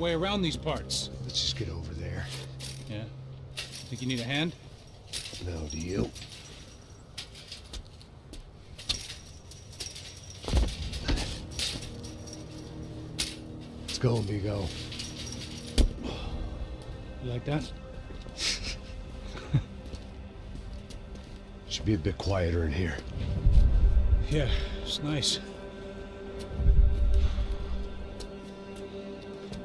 way around these parts. Let's just get over there. Yeah? Think you need a hand? No, do you? Let's go, amigo. You like that? Should be a bit quieter in here. Yeah, it's nice.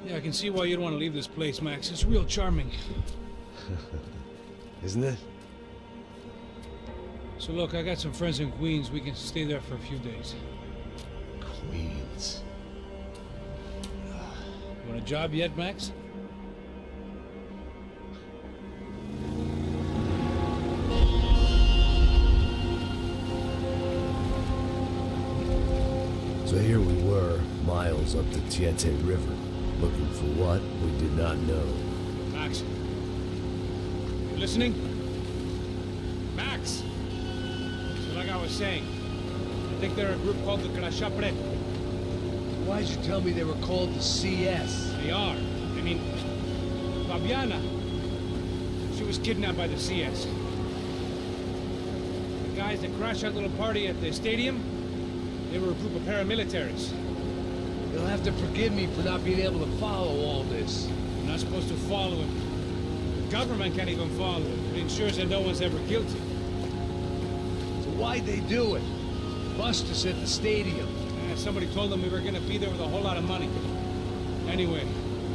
Yeah, I can see why you'd want to leave this place, Max. It's real charming. Isn't it? So look, I got some friends in Queens. We can stay there for a few days. Queens. You want a job yet, Max? So here we were, miles up the Tietê River, looking for what we did not know. Max. You listening? Max! So like I was saying, I think they're a group called the Crashapre. Why'd you tell me they were called the CS? They are. I mean, Fabiana, she was kidnapped by the CS. The guys that crashed that little party at the stadium, they were a group of paramilitaries. You'll have to forgive me for not being able to follow all this. You're not supposed to follow him. The government can't even follow him. It ensures that no one's ever guilty. So why'd they do it? Bust us at the stadium. Somebody told them we were gonna be there with a whole lot of money. Anyway,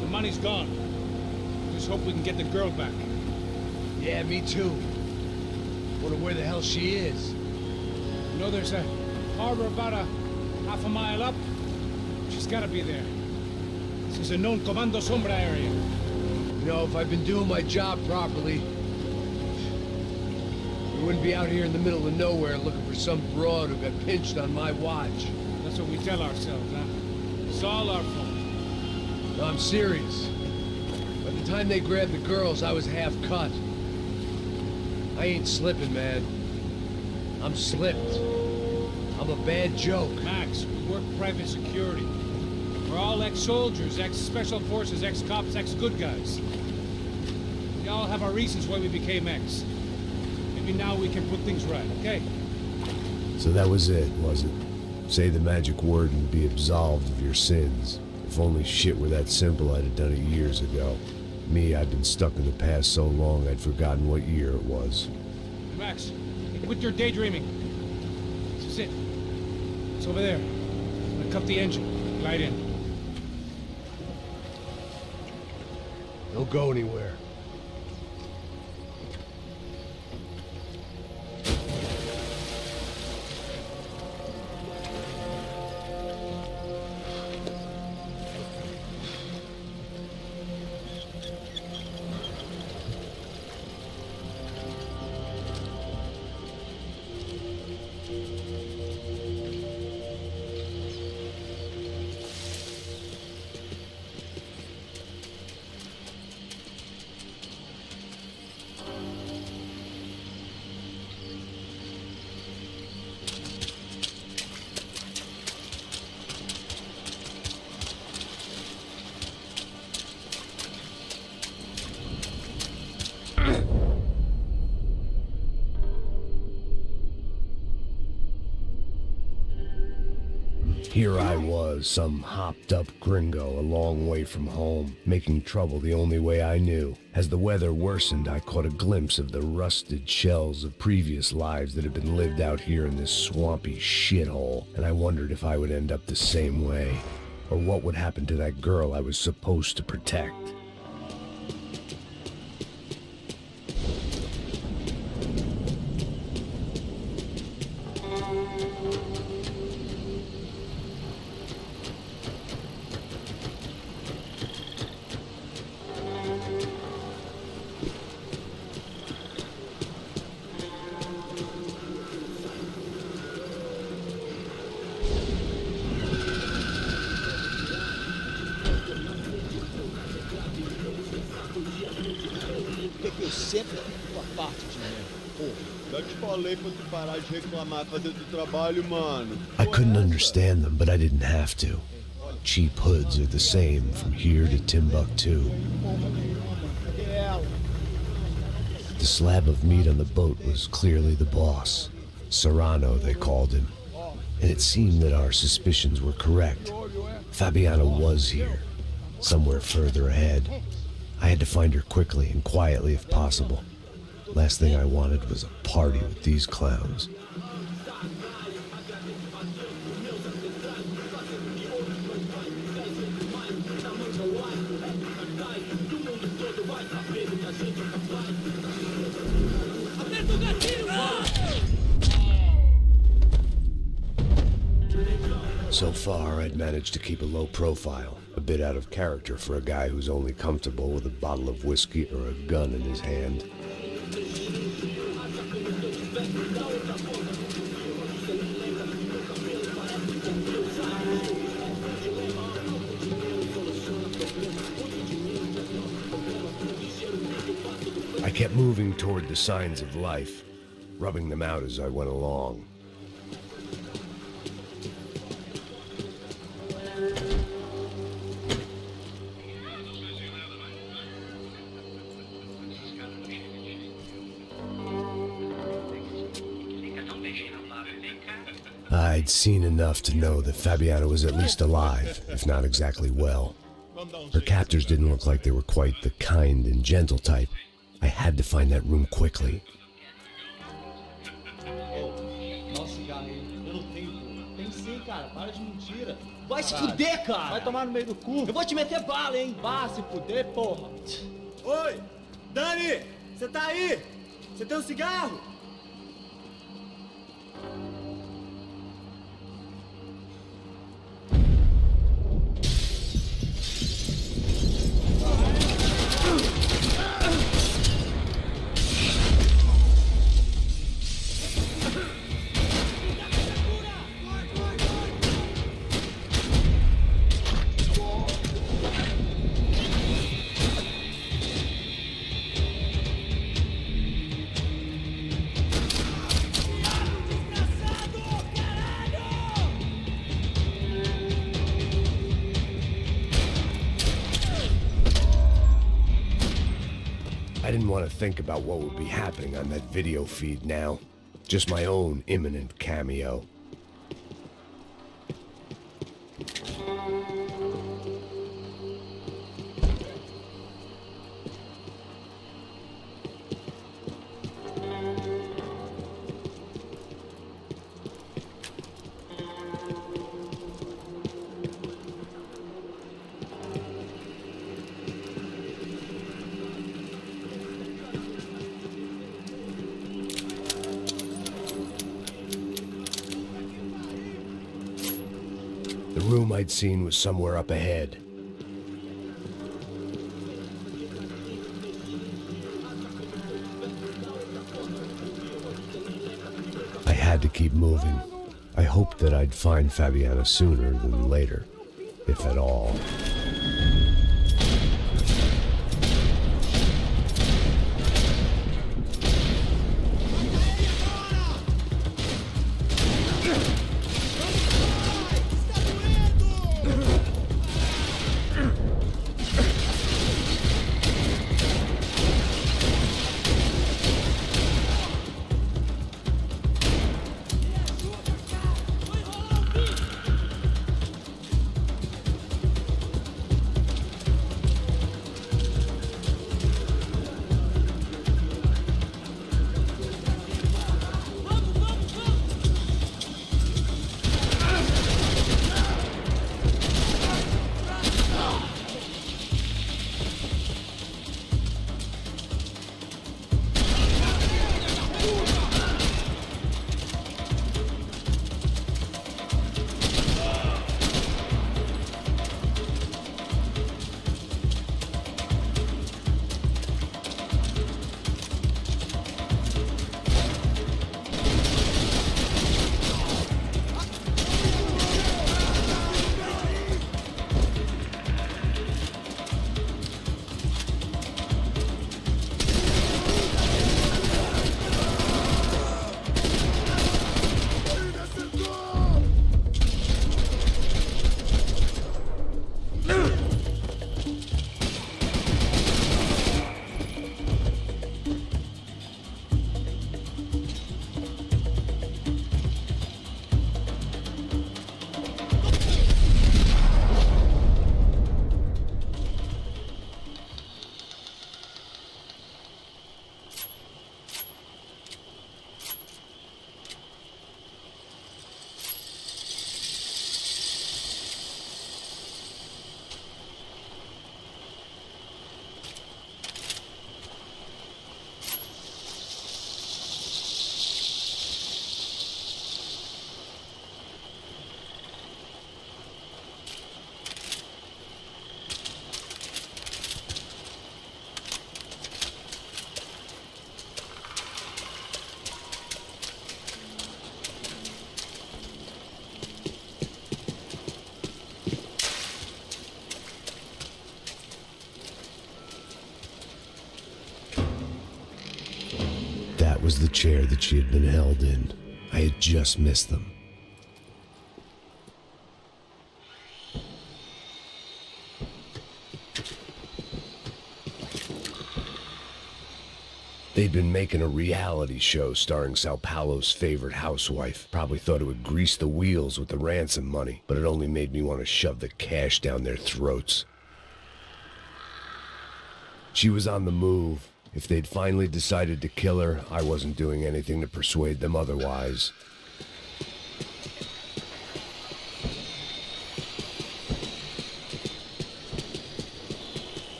the money's gone. Just hope we can get the girl back. Yeah, me too. Wonder where the hell she is. You know, there's a harbor about a half a mile up. She's gotta be there. This is a known Comando Sombra area. You know, if I'd been doing my job properly, we wouldn't be out here in the middle of nowhere looking for some broad who got pinched on my watch. That's what we tell ourselves, huh? It's all our fault. No, I'm serious. By the time they grabbed the girls, I was half cut. I ain't slipping, man. I'm slipped. I'm a bad joke. Max, we work private security. We're all ex-soldiers, ex-special forces, ex-cops, ex-good guys. We all have our reasons why we became ex. Maybe now we can put things right, okay? So that was it, was it? Say the magic word and be absolved of your sins. If only shit were that simple, I'd have done it years ago. Me, I'd been stuck in the past so long I'd forgotten what year it was. Max, quit your daydreaming. This is it. It's over there. I'm gonna cut the engine. Glide in. Don't go anywhere. Here I was, some hopped-up gringo a long way from home, making trouble the only way I knew. As the weather worsened, I caught a glimpse of the rusted shells of previous lives that had been lived out here in this swampy shithole, and I wondered if I would end up the same way, or what would happen to that girl I was supposed to protect. Eu sempre fico a parte de mim. Pô, Já te falei pra tu parar de reclamar, fazer teu trabalho, mano. I couldn't understand them, but I didn't have to. Olha, cheap hoods are the same from here to Timbuktu. The slab of meat on the boat was clearly the boss. Serrano, they called him. And it seemed that our suspicions were correct. Fabiana was here, somewhere further ahead. I had to find her quickly and quietly if possible. Last thing I wanted was a party with these clowns. So far, I'd managed to keep a low profile, a bit out of character for a guy who's only comfortable with a bottle of whiskey or a gun in his hand. I kept moving toward the signs of life, rubbing them out as I went along. I'd seen enough to know that Fabiana was at least alive, if not exactly well. Her captors didn't look like they were quite the kind and gentle type. I had to find that room quickly. Nossa, cigarrinho, eu não tenho, pô. Tem sim, cara, para de mentira. Vai se fuder, cara! Vai tomar no meio do cu. Eu vou te meter bala, hein? Vá se fuder, porra. Oi, Dani, você tá aí? Você tem um cigarro? I didn't want to think about what would be happening on that video feed now. Just my own imminent cameo. The room I'd seen was somewhere up ahead. I had to keep moving. I hoped that I'd find Fabiana sooner than later, if at all. was the chair that she had been held in. I had just missed them. They'd been making a reality show starring Sao Paulo's favorite housewife. Probably thought it would grease the wheels with the ransom money, but it only made me want to shove the cash down their throats. She was on the move. If they'd finally decided to kill her, I wasn't doing anything to persuade them otherwise.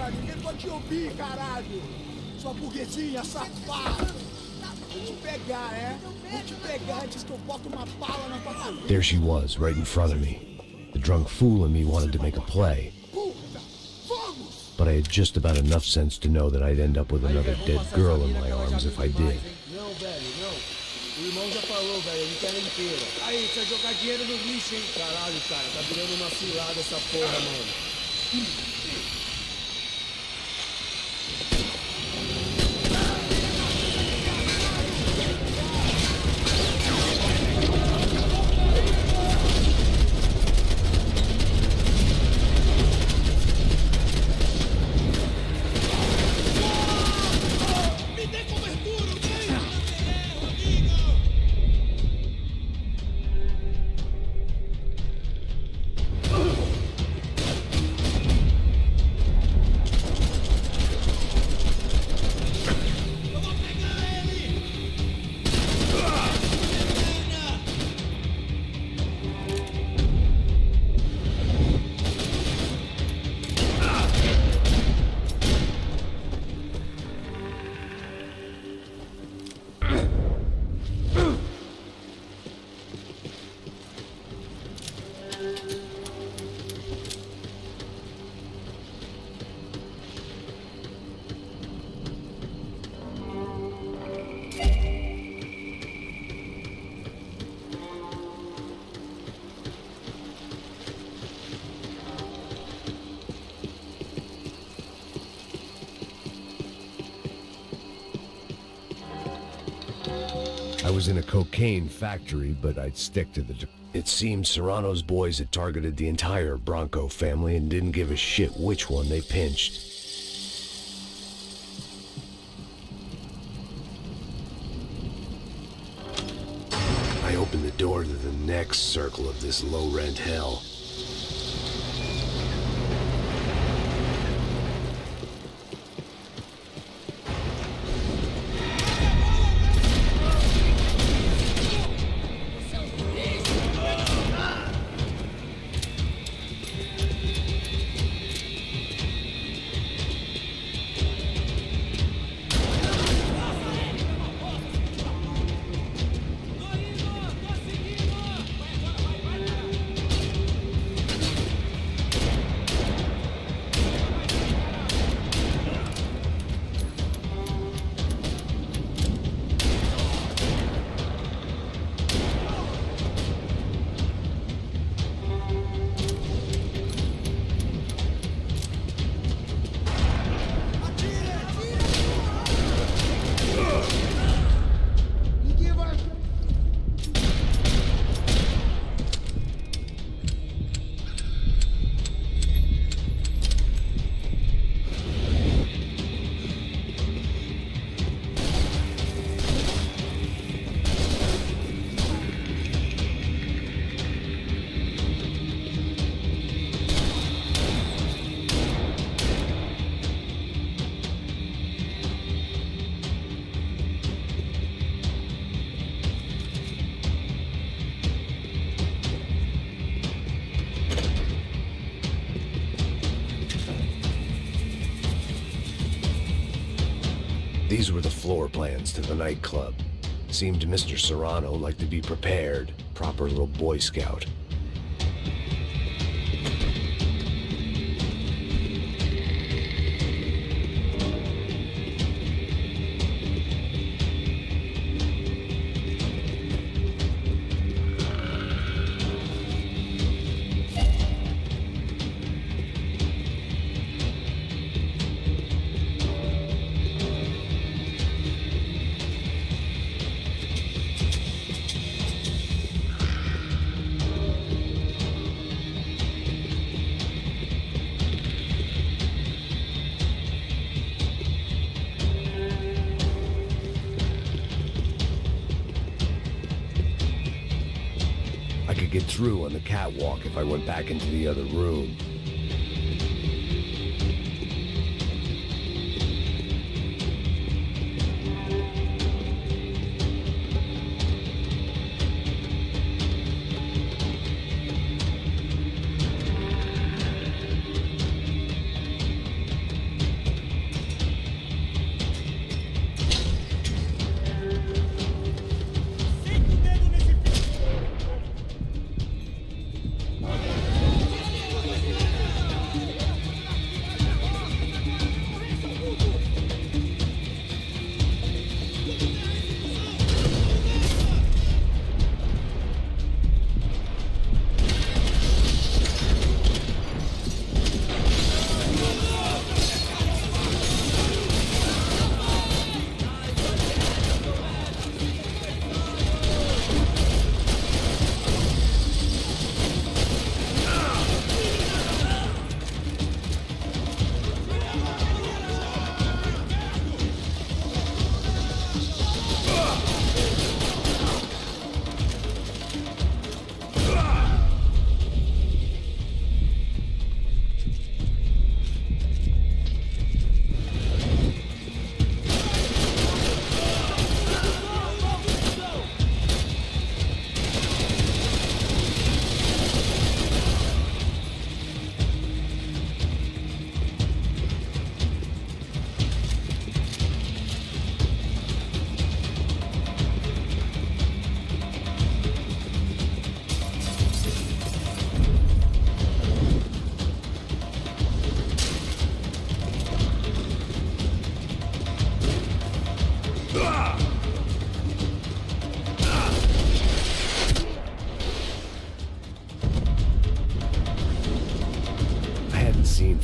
Ninguém pode te ouvir, caralho! Sua burguesinha safada! Vou te pegar, é? Vou te pegar antes que eu boto uma bala na tua cabeça! There she was, right in front of me. The drunk fool in me wanted to make a play. But I had just about enough sense to know that I'd end up with another dead girl in my arms if I did. Não, velho, não. O irmão já falou, velho, ele quer ela inteira. Aí, você vai jogar dinheiro no lixo, hein? Caralho, cara, tá virando uma cilada essa porra, mano. I was in a cocaine factory, but I'd stick to the... It seemed Serrano's boys had targeted the entire Bronco family and didn't give a shit which one they pinched. I opened the door to the next circle of this low-rent hell. These were the floor plans to the nightclub. Seemed Mr. Serrano like to be prepared. Proper little Boy Scout. could get through on the catwalk if I went back into the other room.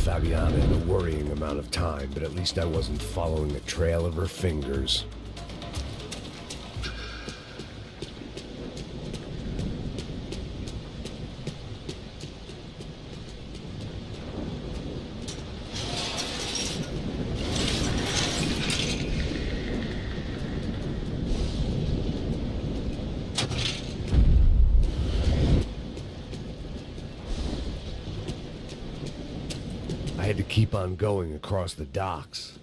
Fabiana in a worrying amount of time, but at least I wasn't following a trail of her fingers. I had to keep on going across the docks.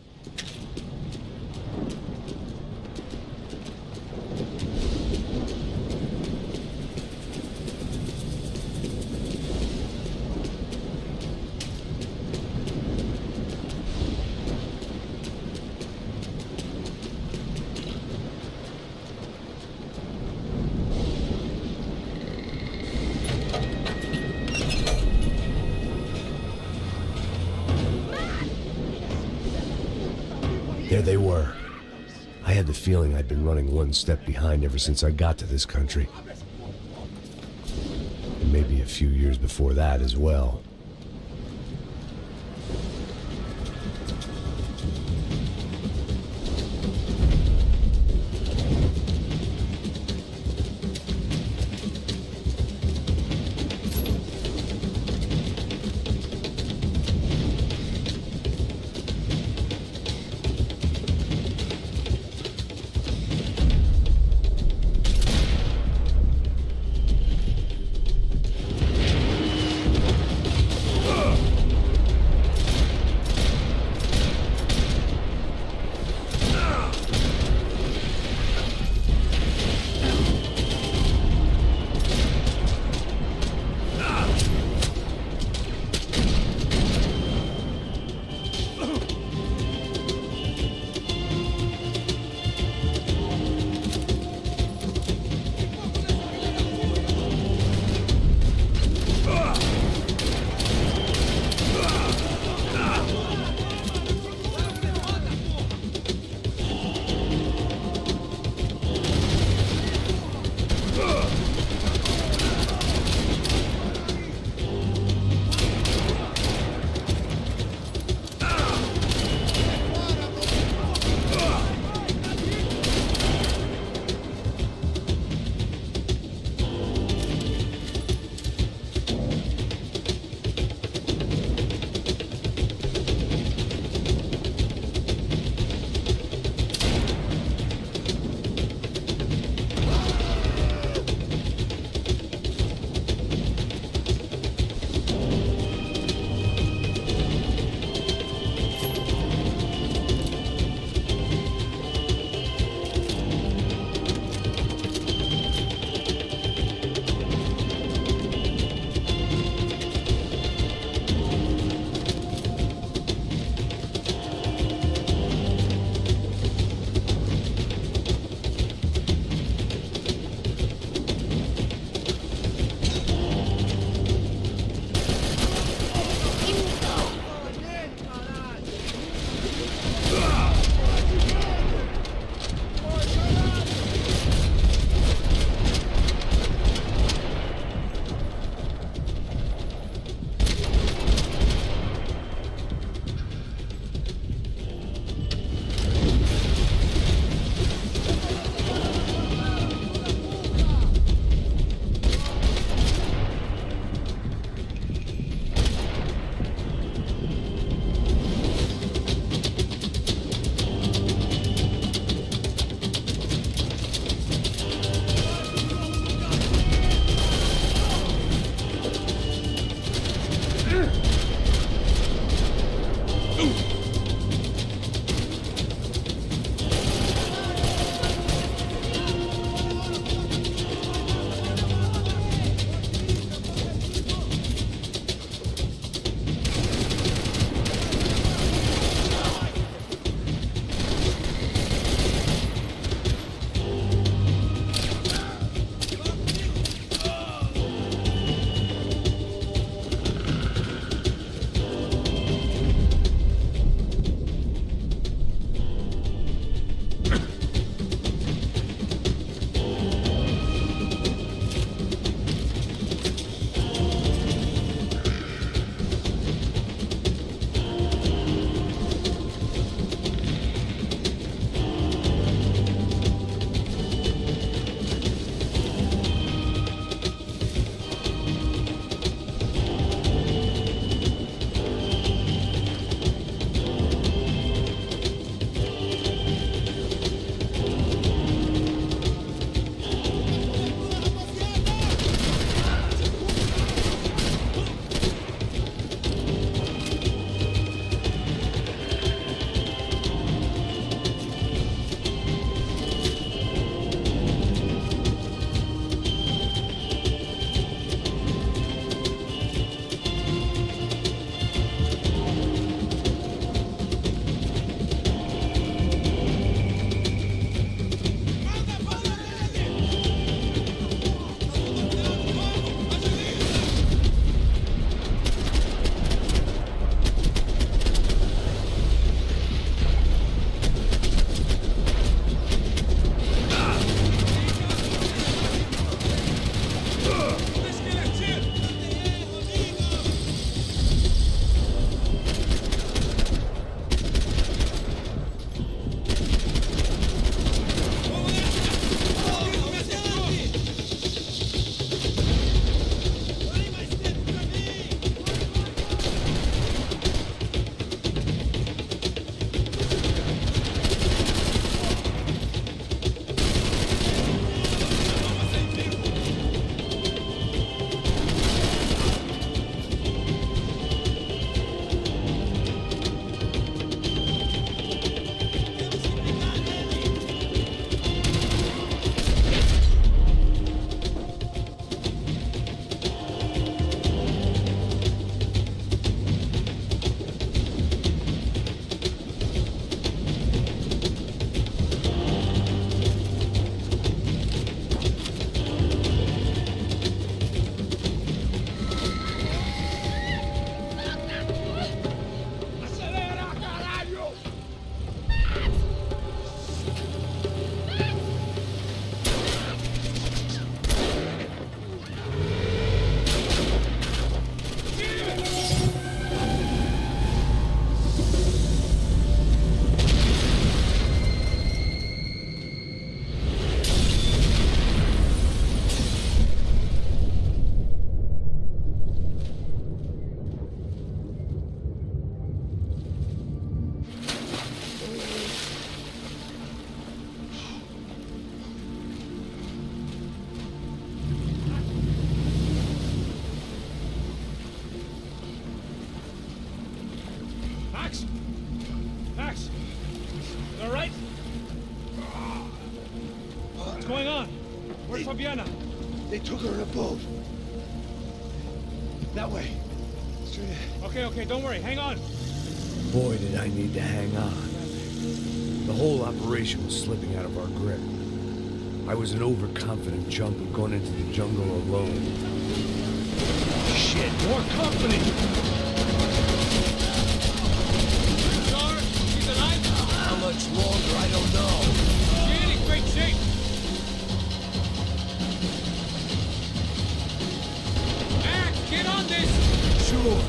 There they were. I had the feeling I'd been running one step behind ever since I got to this country. And maybe a few years before that as well. on? Where's Fabiana? They took her in a boat. That way. Straight ahead. Okay, don't worry. Hang on. Boy, did I need to hang on. The whole operation was slipping out of our grip. I was an overconfident chump who'd gone into the jungle alone. Shit, more company! Sure, she's alive? How much longer, I don't know. She's in great shape. Max, get on this! Sure.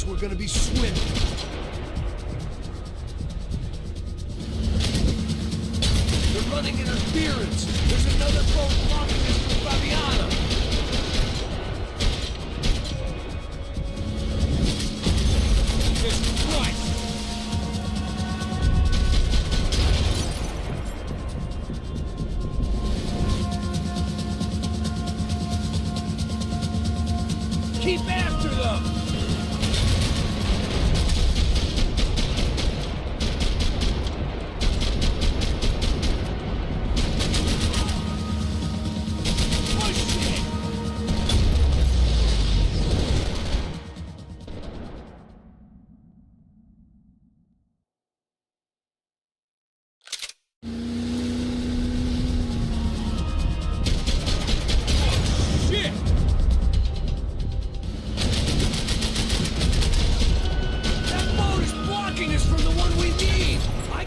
We're gonna be swimming. They're running interference. There's another boat blocking us from Fabiana. Jesus Christ! Keep after them!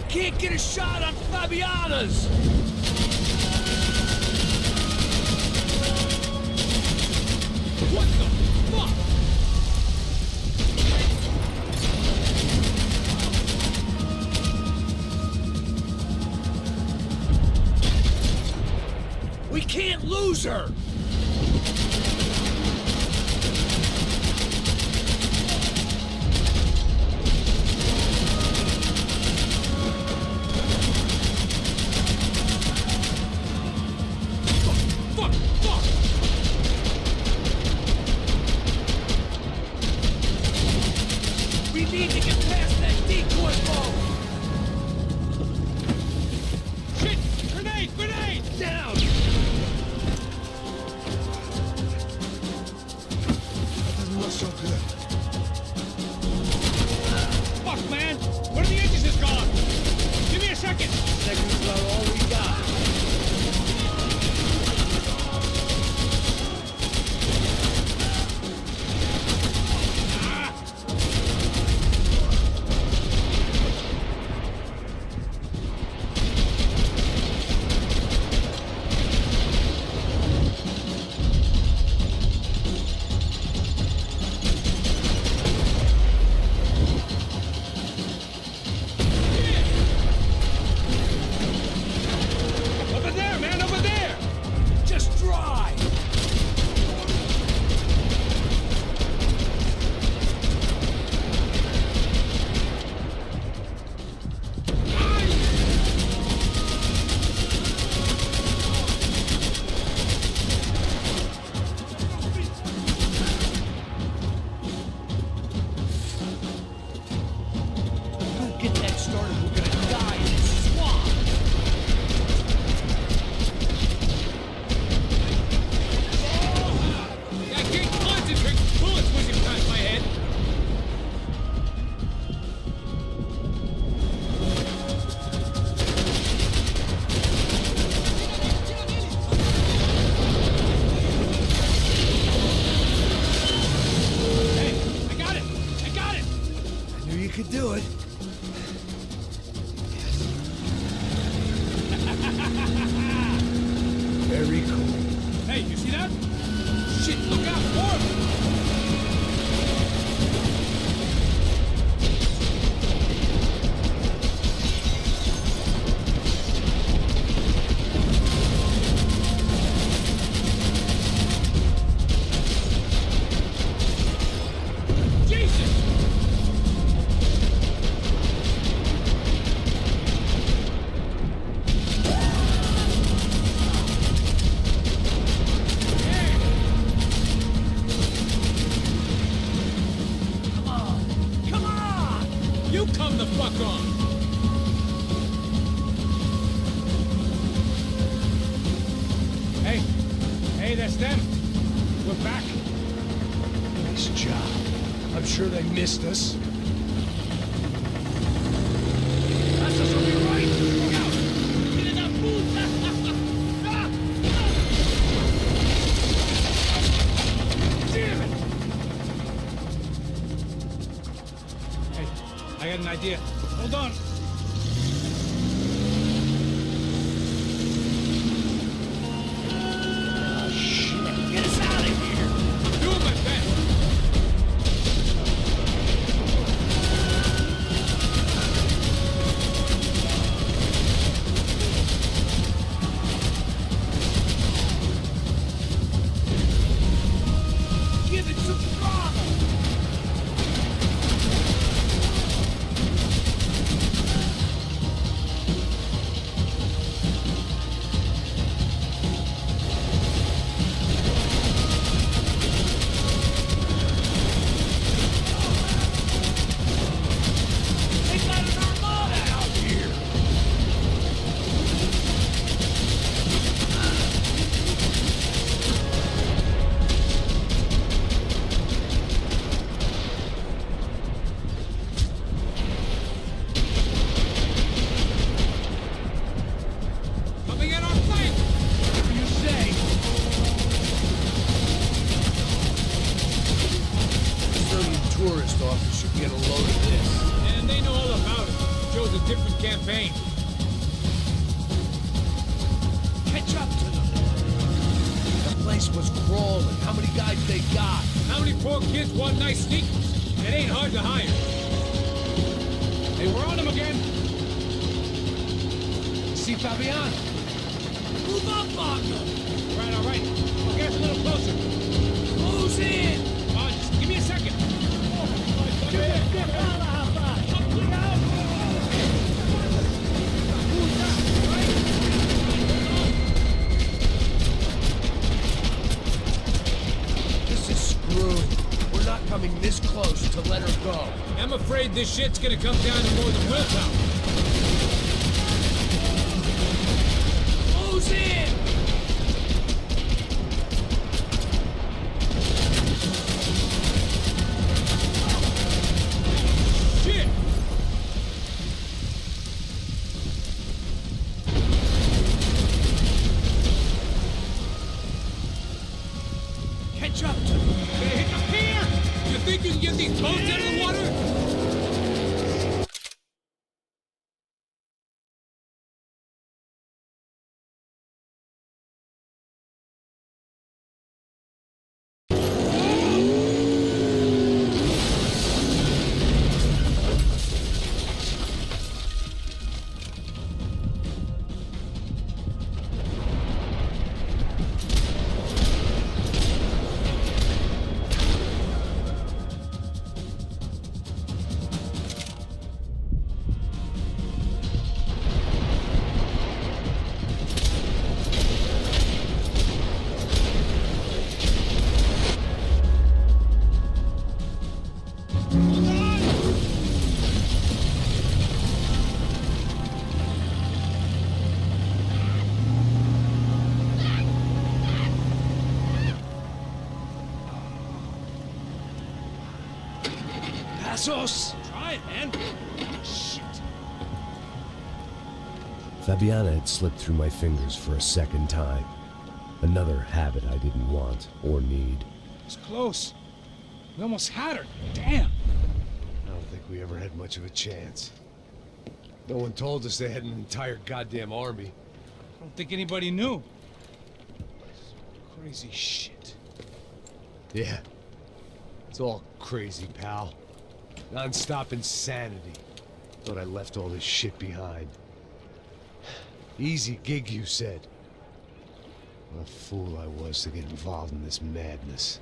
Can't get a shot on Fabiana's! What the fuck? We can't lose her! you could do it. Very cool. Hey, you see that? Shit, look out, more! Come the fuck on! Hey, that's them. We're back. Nice job. I'm sure they missed us. That's us on your right. Look out! Get in that booth! Damn it! Hey, I got an idea. Hold on. Get us out of here! I'm doing my best! Give it some throttle! Coming in our flank! Whatever you say! Brazilian tourist office should get a load of this. And they know all about it. Joe's a different campaign. Catch up to them. The place was crawling. How many guys they got? How many poor kids want nice sneakers? It ain't hard to hire. Hey, we're on them again. See Fabiano. Move up on them. All right. I'll get us a little closer. Who's in? Just give me a second. This is screwed. We're not coming this close to let her go. I'm afraid this shit's gonna come down to more than willpower. Who's in? Shit! Catch up to them. They hit the pier! You think you can get these boats out of the water? Passos! Try it, man. Shit. Fabiana had slipped through my fingers for a second time. Another habit I didn't want or need. It's close. We almost had her. Damn. I don't think we we ever had much of a chance. No one told us they had an entire goddamn army. I don't think anybody knew. Crazy shit. Yeah. It's all crazy, pal. Non-stop insanity. Thought I left all this shit behind. Easy gig, you said. What a fool I was to get involved in this madness.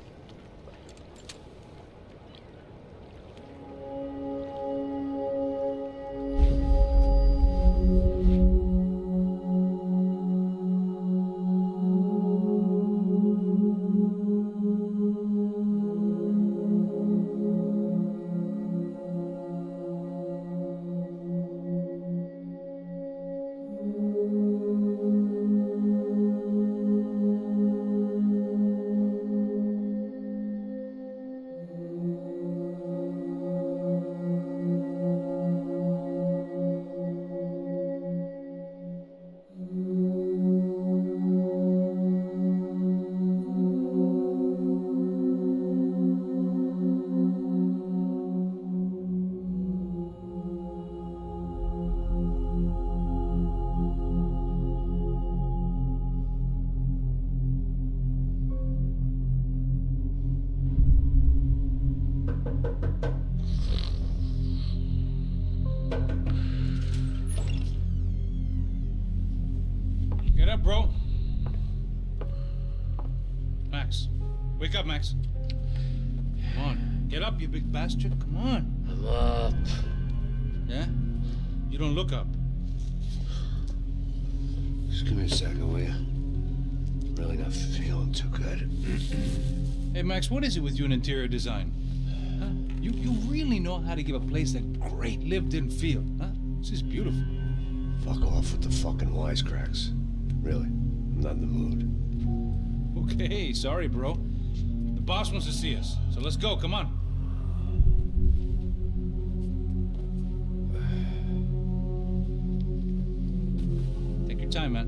Get up, bro. Max. Wake up, Max. Come on. Get up, you big bastard. Come on. I'm up. Yeah? You don't look up. Just give me a second, will you? Really not feeling too good. Hey, Max, what is it with you in interior design? Huh? You really know how to give a place a great lived-in feel, huh? This is beautiful. Fuck off with the fucking wisecracks. Really, I'm not in the mood. Okay, sorry, bro. The boss wants to see us, so let's go, come on. Take your time, man.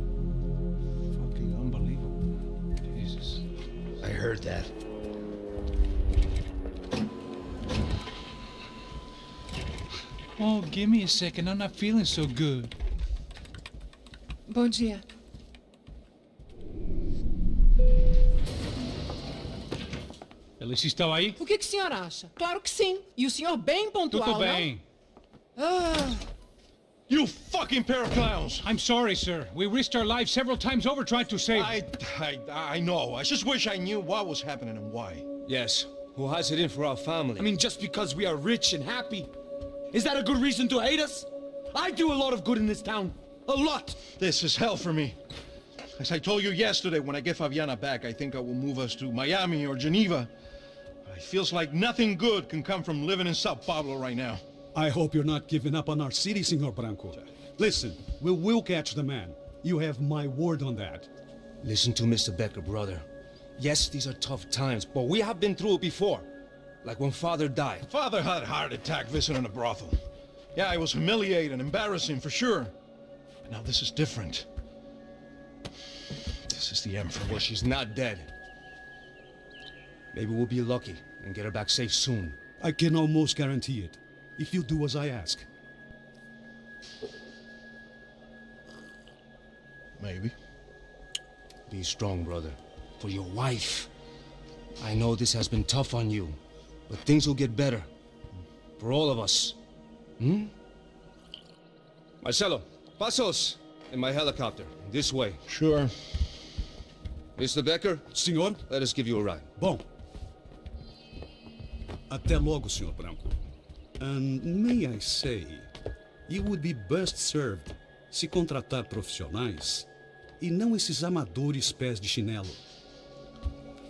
Fucking unbelievable. Jesus. I heard that. Oh, give me a second. I'm not feeling so good. Bom dia. Alice estava aí? O que o senhor acha? Claro que sim. E o senhor bem pontual, Tudo bem. não? You fucking pair of clowns! I'm sorry, sir. We risked our lives several times over trying to save... I know. I just wish I knew what was happening and why. Yes, who has it in for our family? I mean, just because we are rich and happy, is that a good reason to hate us? I do a lot of good in this town. A lot! This is hell for me. As I told you yesterday, when I get Fabiana back, I think I will move us to Miami or Geneva. It feels like nothing good can come from living in Sao Paulo right now. I hope you're not giving up on our city, Senor Branco. Listen, we will catch the man. You have my word on that. Listen to Mr. Becker, brother. Yes, these are tough times, but we have been through it before. Like when Father died. Father had a heart attack visiting a brothel. Yeah, it was humiliating, embarrassing, for sure. But now this is different. This is the end for Well, me. she's not dead. Maybe we'll be lucky and get her back safe soon. I can almost guarantee it, if you do as I ask. Maybe. Be strong, brother. For your wife. I know this has been tough on you, but things will get better. For all of us. Hmm? Marcelo, pasos in my helicopter. This way. Sure. Mr. Becker, Senhor? let us give you a ride. Bom. Até logo, Senhor Branco. And may I say, you would be best served se contratar profissionais e não esses amadores pés de chinelo.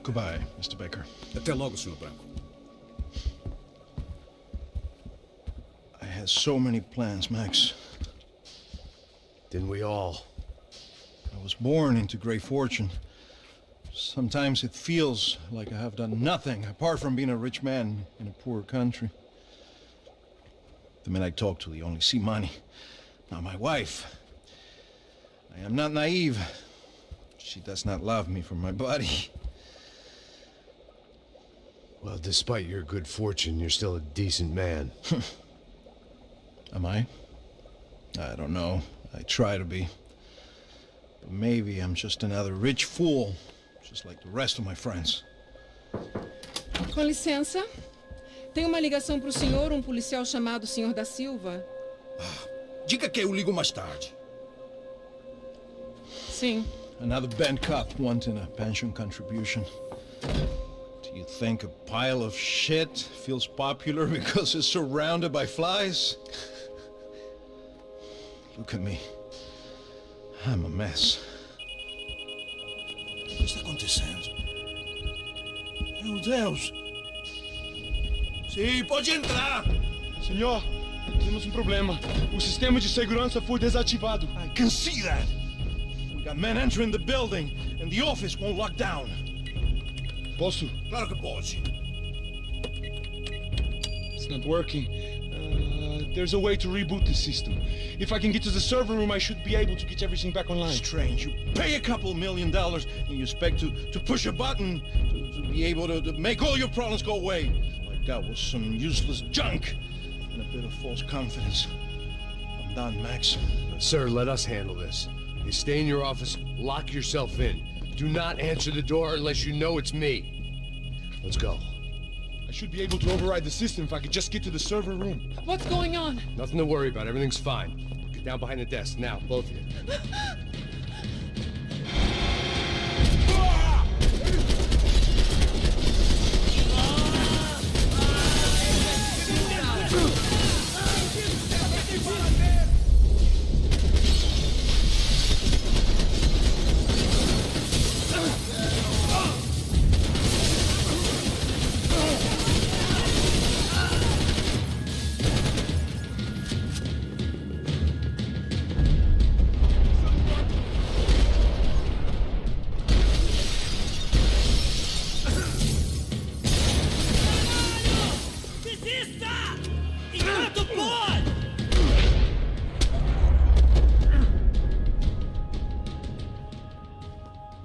Goodbye, Mr. Baker. Até logo, Senhor Branco. I had so many plans, Max. Didn't we all? I was born into great fortune. Sometimes it feels like I have done nothing apart from being a rich man in a poor country. The men I talk to, they only see money. Not my wife. I am not naive. She does not love me for my body. Well, despite your good fortune, you're still a decent man. Am I? I don't know. I try to be. But maybe I'm just another rich fool, just like the rest of my friends. Com licença. Tem uma ligação para o senhor, um policial chamado Sr. da Silva. Diga que eu ligo mais tarde. Sim. Another bent cop wanting a pension contribution. Do you think a pile of shit feels popular because it's surrounded by flies? Look at me. I'm a mess. O que está acontecendo? Meu Deus! Sim, pode entrar! Senhor, temos um problema. O sistema de segurança foi desativado. I can see that! We got men entering the building and the office won't lock down. Posso? Claro que pode. It's not working. There's a way to reboot the system. If I can get to the server room, I should be able to get everything back online. Strange. You pay a couple $1 million and you expect to push a button to be able to make all your problems go away. Like that was some useless junk and a bit of false confidence. I'm done, Max. Sir, let us handle this. You stay in your office, lock yourself in. Do not answer the door unless you know it's me. Let's go. I should be able to override the system if I could just get to the server room. What's going on? Nothing to worry about. Everything's fine. Get down behind the desk now, both of you.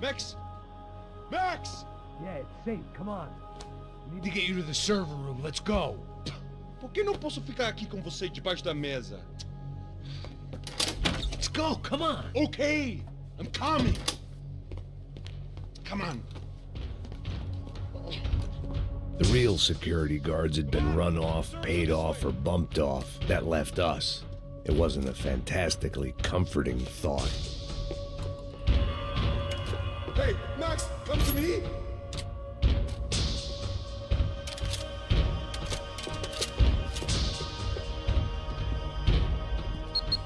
Max! Max! Yeah, it's safe. Come on. We need to get you to the server room. Let's go. Por que não posso ficar aqui com você debaixo da mesa? Let's go. Come on. Okay, I'm coming. Come on. The real security guards had been run off, paid off, or bumped off. That left us. It wasn't a fantastically comforting thought. Hey, Max, come to me!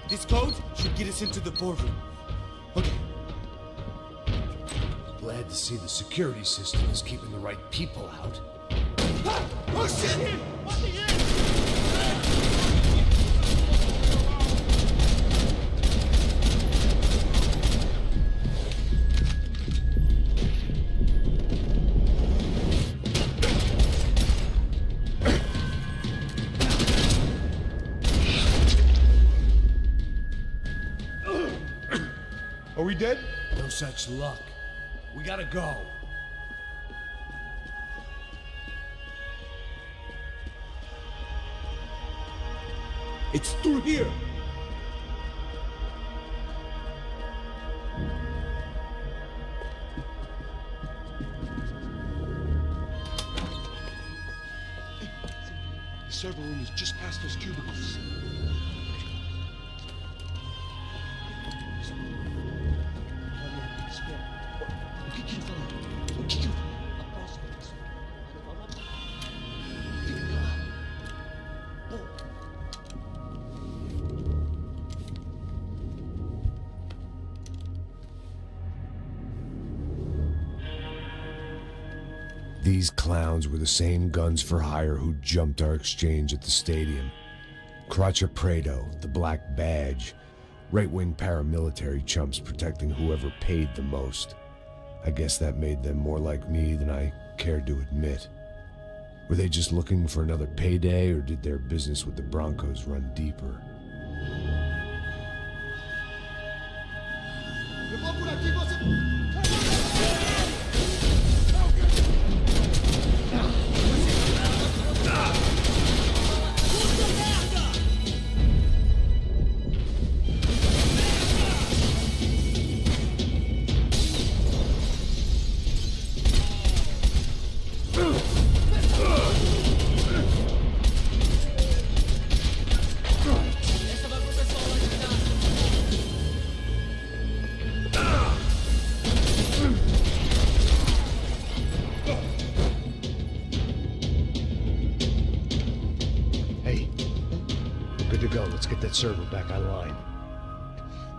This code should get us into the boardroom. Okay. Glad to see the security system is keeping the right people out. Ah! Oh shit! Are we dead? No such luck. We gotta go. It's through here. The server room is just past those cubicles. These clowns were the same guns for hire who jumped our exchange at the stadium. Crotcha Prado, the Black Badge, right-wing paramilitary chumps protecting whoever paid the most. I guess that made them more like me than I cared to admit. Were they just looking for another payday, or did their business with the Broncos run deeper? Eu vou por aqui, você... We're good to go. Let's get that server back online.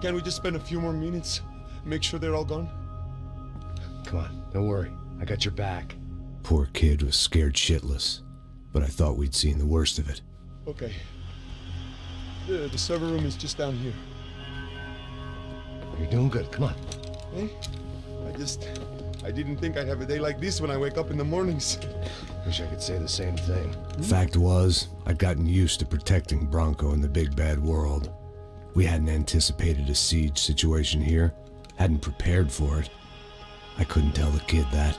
Can we just spend a few more minutes? Make sure they're all gone? Come on, don't worry. I got your back. Poor kid was scared shitless, but I thought we'd seen the worst of it. Okay. The server room is just down here. You're doing good. Come on. Hey? I didn't think I'd have a day like this when I wake up in the mornings. Wish I could say the same thing. Fact was, I'd gotten used to protecting Bronco in the big bad world. We hadn't anticipated a siege situation here, hadn't prepared for it. I couldn't tell the kid that.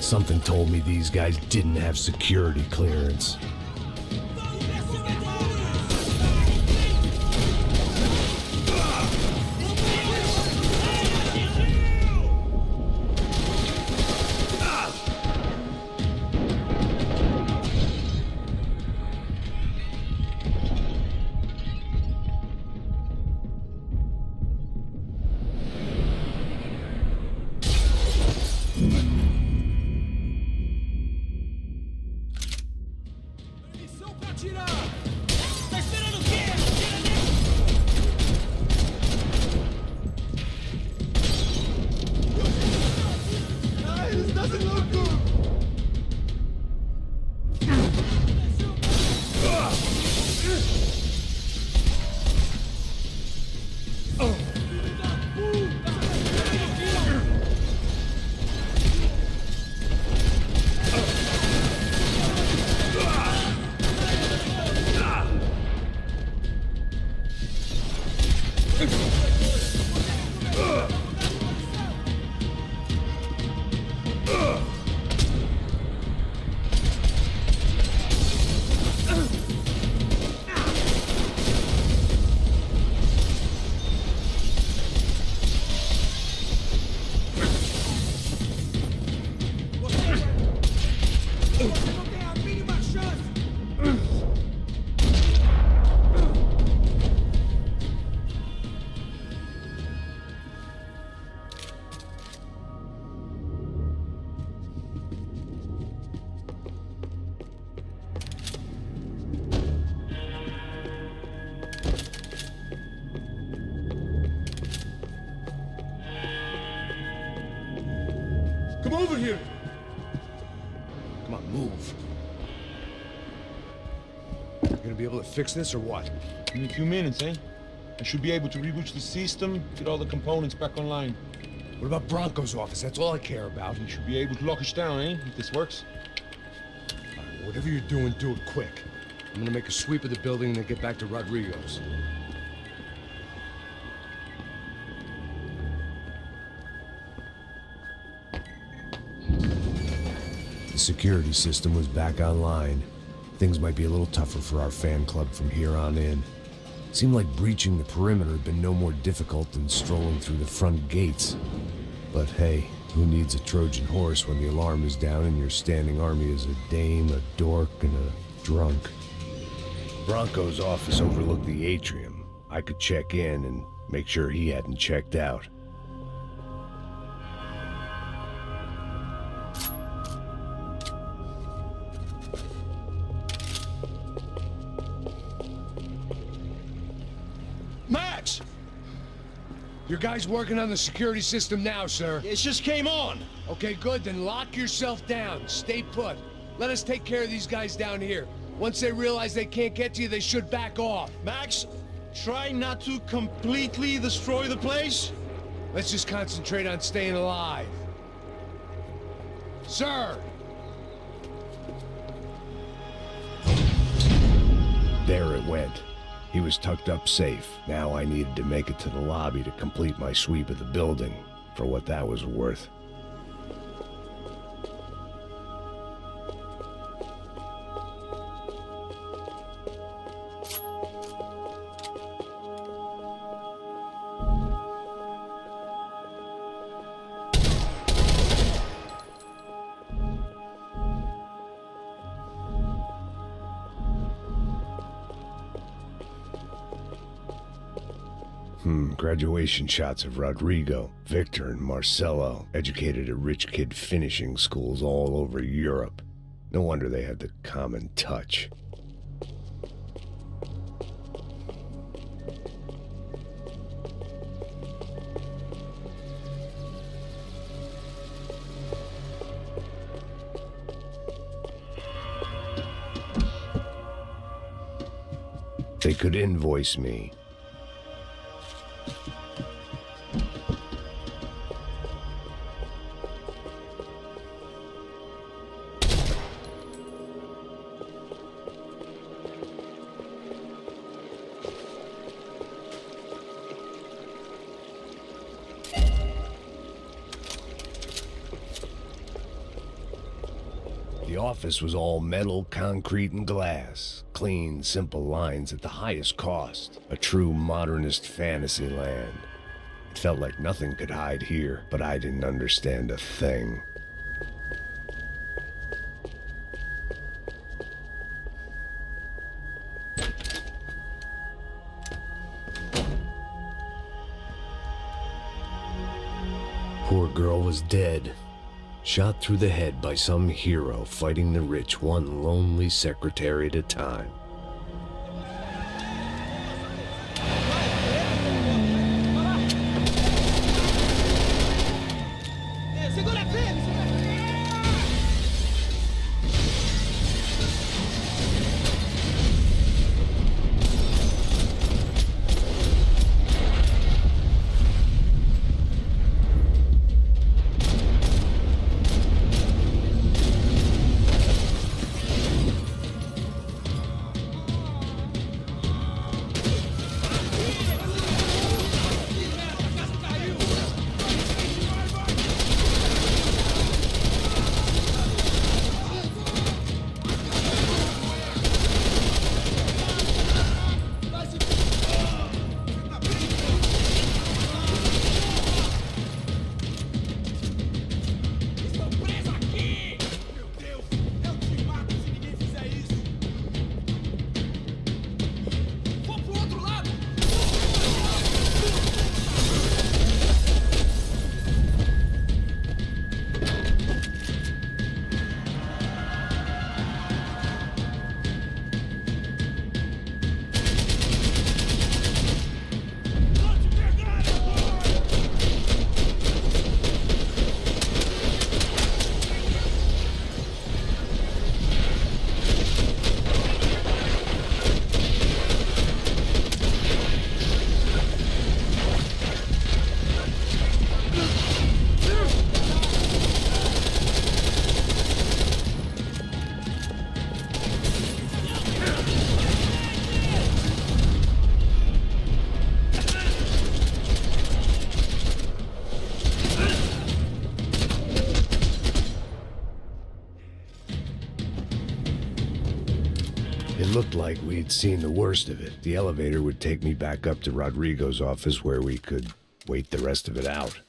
Something told me these guys didn't have security clearance. Come over here! Come on, move. You gonna be able to fix this or what? In a few minutes, eh? I should be able to reboot the system, get all the components back online. What about Bronco's office? That's all I care about. We should be able to lock us down, eh? If this works. Whatever you're doing, do it quick. I'm gonna make a sweep of the building and then get back to Rodrigo's. The security system was back online. Things might be a little tougher for our fan club from here on in. Seemed like breaching the perimeter had been no more difficult than strolling through the front gates. But hey, who needs a Trojan horse when the alarm is down and your standing army is a dame, a dork, and a drunk? Bronco's office overlooked the atrium. I could check in and make sure he hadn't checked out. Max! Your guys working on the security system now, sir. It just came on. Okay, good. Then lock yourself down. Stay put. Let us take care of these guys down here. Once they realize they can't get to you, they should back off. Max, try not to completely destroy the place. Let's just concentrate on staying alive. Sir! There it went. He was tucked up safe. Now I needed to make it to the lobby to complete my sweep of the building, for what that was worth. Graduation shots of Rodrigo, Victor, and Marcelo, educated at rich kid finishing schools all over Europe. No wonder they had the common touch. They could invoice me. The office was all metal, concrete, and glass. Clean, simple lines at the highest cost. A true modernist fantasy land. It felt like nothing could hide here, but I didn't understand a thing. Poor girl was dead. Shot through the head by some hero fighting the rich one lonely secretary at a time. It looked like we'd seen the worst of it. The elevator would take me back up to Rodrigo's office where we could wait the rest of it out.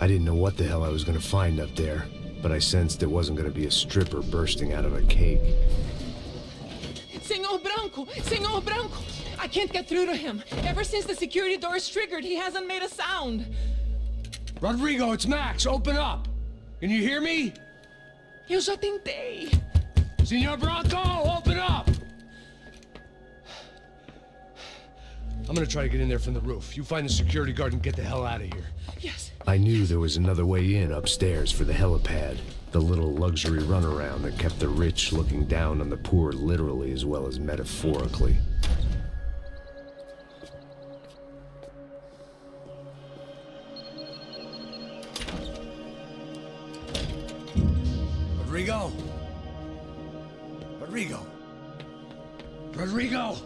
I didn't know what the hell I was going to find up there, but I sensed it wasn't going to be a stripper bursting out of a cake. Senor Branco! I can't get through to him. Ever since the security door is triggered, he hasn't made a sound. Rodrigo, it's Max. Open up. Can you hear me? Eu já tentei. Senor Branco, open up! I'm gonna try to get in there from the roof. You find the security guard and get the hell out of here. Yes. I knew there was another way in upstairs for the helipad. The little luxury runaround that kept the rich looking down on the poor literally as well as metaphorically. Rodrigo! Rodrigo! Rodrigo!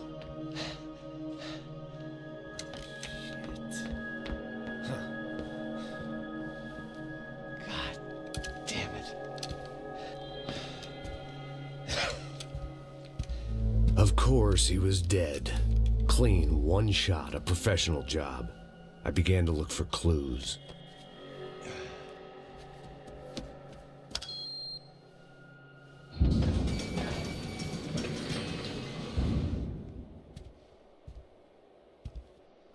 Of course, he was dead. Clean, one shot, a professional job. I began to look for clues.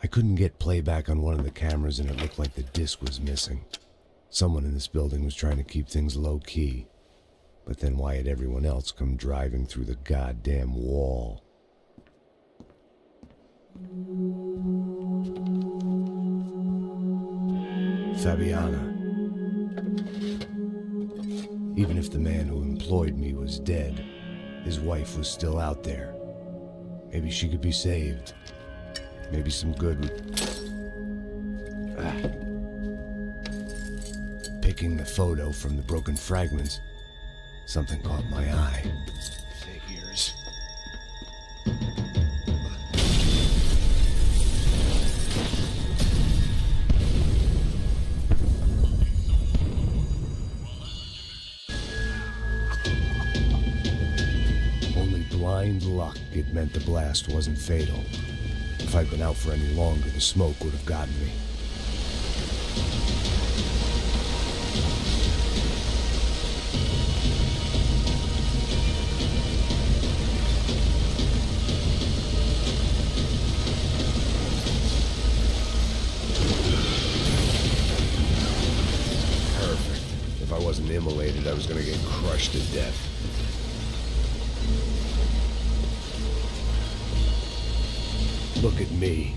I couldn't get playback on one of the cameras and it looked like the disc was missing. Someone in this building was trying to keep things low-key. But then why had everyone else come driving through the goddamn wall? Fabiana. Even if the man who employed me was dead, his wife was still out there. Maybe she could be saved. Maybe some good would... Picking the photo from the broken fragments, something caught my eye. Figures. Only blind luck it meant the blast wasn't fatal. If I'd been out for any longer, the smoke would have gotten me. Perfect. If I wasn't immolated, I was gonna get crushed to death. Look at me.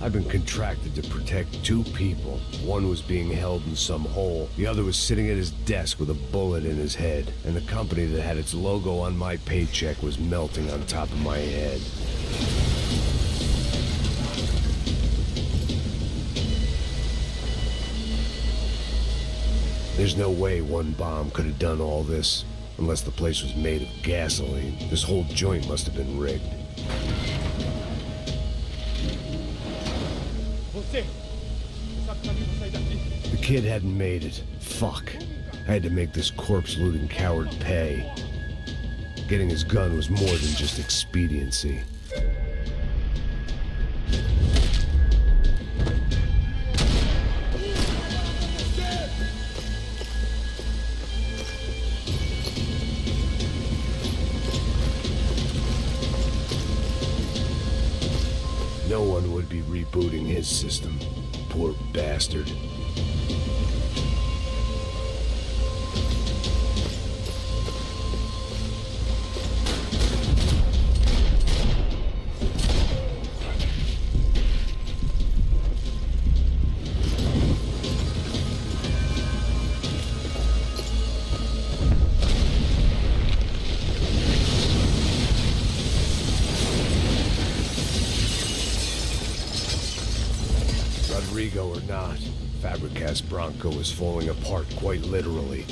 I've been contracted to protect two people. One was being held in some hole. The other was sitting at his desk with a bullet in his head. And the company that had its logo on my paycheck was melting on top of my head. There's no way one bomb could have done all this. Unless the place was made of gasoline. This whole joint must have been rigged. The kid hadn't made it. Fuck. I had to make this corpse-looting coward pay. Getting his gun was more than just expediency. No one would be rebooting his system. Poor bastard. Rodrigo or not, Fabricat's Bronco is falling apart quite literally.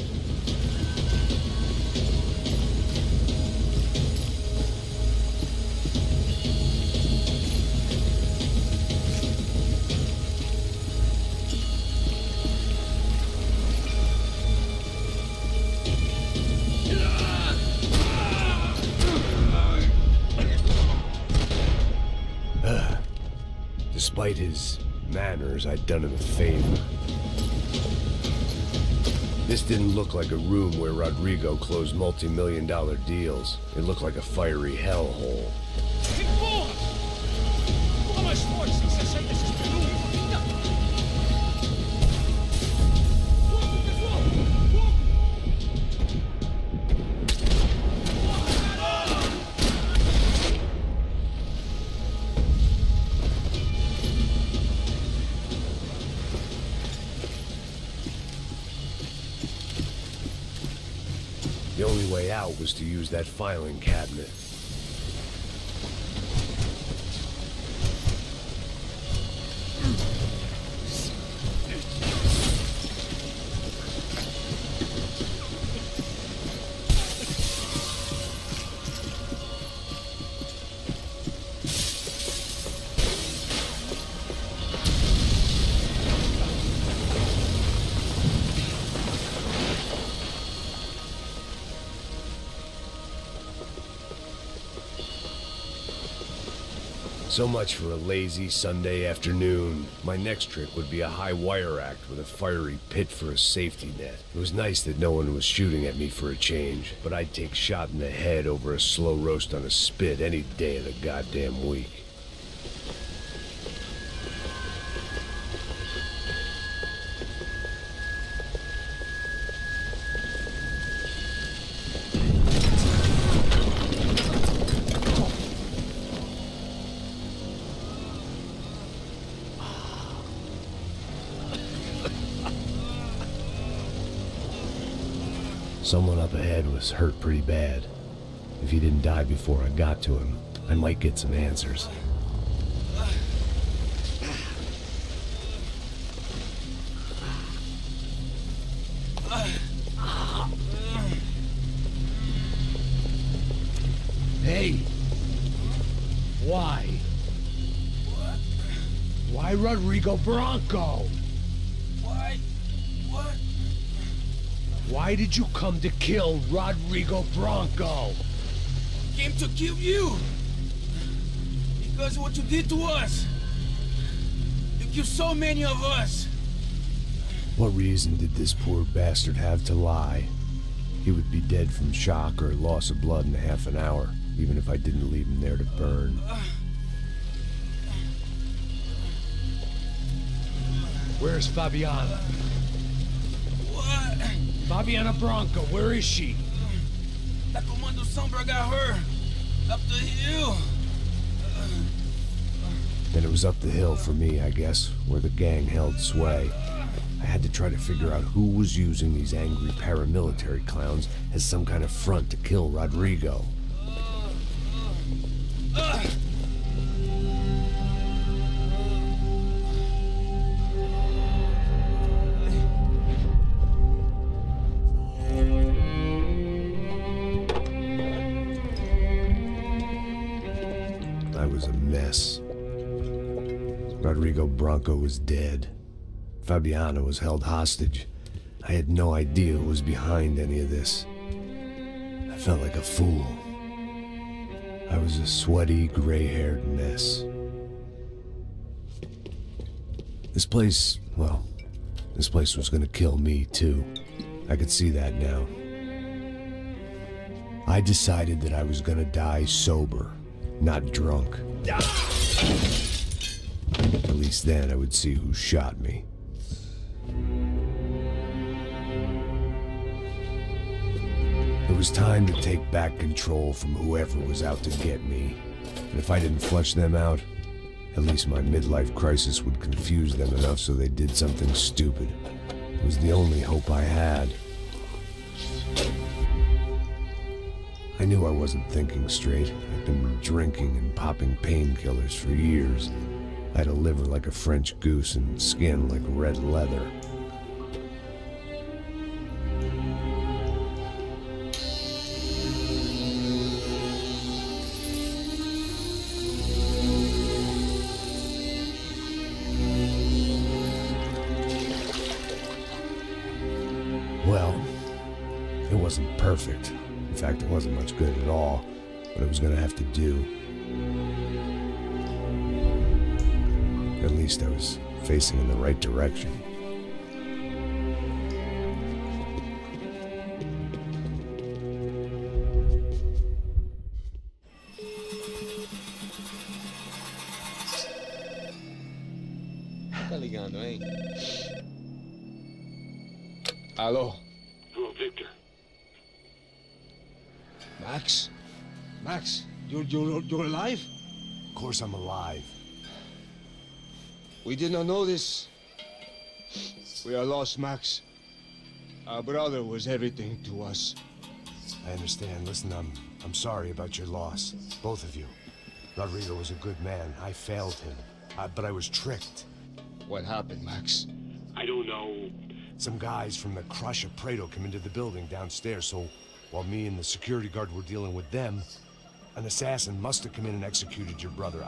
Despite his manners, I'd done him a favor. This didn't look like a room where Rodrigo closed multi-million-dollar deals. It looked like a fiery hellhole. The only way out was to use that filing cabinet. So much for a lazy Sunday afternoon. My next trick would be a high wire act with a fiery pit for a safety net. It was nice that no one was shooting at me for a change, but I'd take shot in the head over a slow roast on a spit any day of the goddamn week. Someone up ahead was hurt pretty bad. If he didn't die before I got to him, I might get some answers. Hey! Why? Why Rodrigo Bronco? Why did you come to kill Rodrigo Bronco? Came to kill you! Because of what you did to us! You killed so many of us! What reason did this poor bastard have to lie? He would be dead from shock or loss of blood in half an hour, even if I didn't leave him there to burn. Where's Fabiana? What? Fabiana Bronco, where is she? That Comando Sombra got her! Up the hill! Then it was up the hill for me, I guess, where the gang held sway. I had to try to figure out who was using these angry paramilitary clowns as some kind of front to kill Rodrigo. I was a mess. Rodrigo Bronco was dead. Fabiana was held hostage. I had no idea who was behind any of this. I felt like a fool. I was a sweaty, gray-haired mess. This place was gonna kill me too. I could see that now. I decided that I was gonna die sober, not drunk. At least then I would see who shot me. It was time to take back control from whoever was out to get me. And if I didn't flush them out, at least my midlife crisis would confuse them enough so they did something stupid. It was the only hope I had. I knew I wasn't thinking straight. I'd been drinking and popping painkillers for years. I had a liver like a French goose and skin like red leather. Well, it wasn't perfect. In fact, it wasn't much good at all, but it was gonna have to do. At least I was facing in the right direction. Tá ligando, hein? Alô? Hello, Victor. Max? Max, you're alive? Of course I'm alive. We did not know this. We are lost, Max. Our brother was everything to us. I understand. Listen, I'm sorry about your loss. Both of you. Rodrigo was a good man. I failed him. But I was tricked. What happened, Max? I don't know. Some guys from the Crush of Prado came into the building downstairs, so while me and the security guard were dealing with them, an assassin must have come in and executed your brother.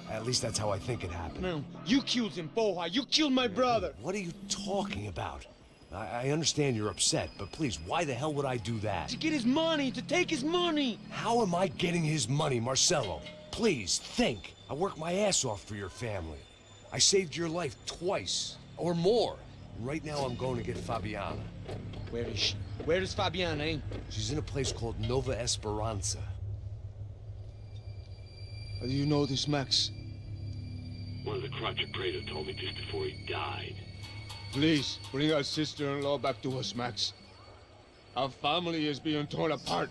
At least that's how I think it happened. Não, you killed him, porra! You killed my brother! What are you talking about? I understand you're upset, but please, why the hell would I do that? To get his money, to take his money! How am I getting his money, Marcelo? Please, think. I worked my ass off for your family. I saved your life twice, or more. Right now I'm going to get Fabiana. Where is she? Where is Fabiana, hein? She's in a place called Nova Esperanza. How do you know this, Max? One of the Crotchet Prater told me just before he died. Please, bring our sister-in-law back to us, Max. Our family is being torn apart.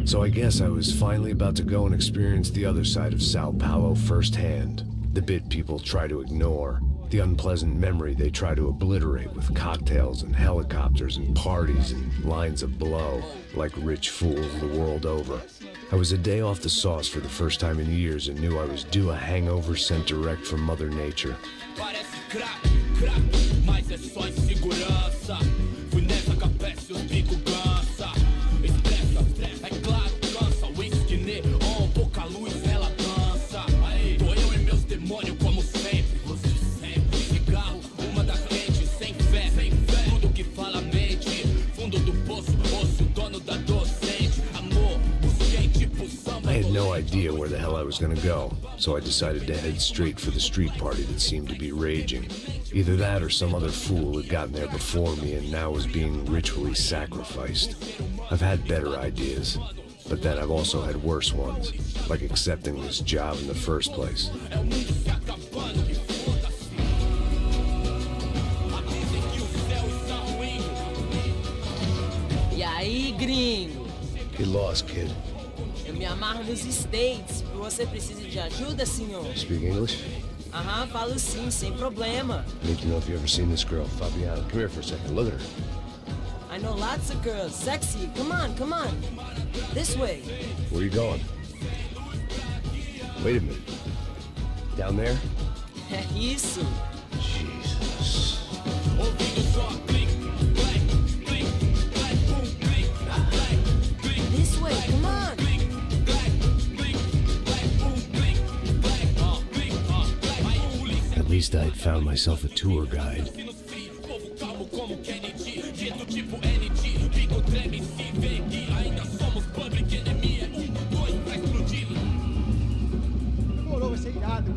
So I guess I was finally about to go and experience the other side of Sao Paulo firsthand. The bit people try to ignore. The unpleasant memory they try to obliterate with cocktails and helicopters and parties and lines of blow, like rich fools the world over. I was a day off the sauce for the first time in years and knew I was due a hangover sent direct from Mother Nature. I had no idea where the hell I was gonna go, so I decided to head straight for the street party that seemed to be raging. Either that or some other fool had gotten there before me and now was being ritually sacrificed. I've had better ideas, but then I've also had worse ones, like accepting this job in the first place. E aí, gringo? Get lost, kid. Eu me amarro nos States. Você precisa de ajuda, senhor? Speak English? Aham, falo sim, sem problema. I need to know if you've ever seen this girl, Fabiana. Come here for a second. Look at her. I know lots of girls. Sexy. Come on, come on. This way. Where are you going? Wait a minute. Down there? É isso. Jesus. This way, come on. At least I'd found myself a tour guide. Demorou, vai ser irado.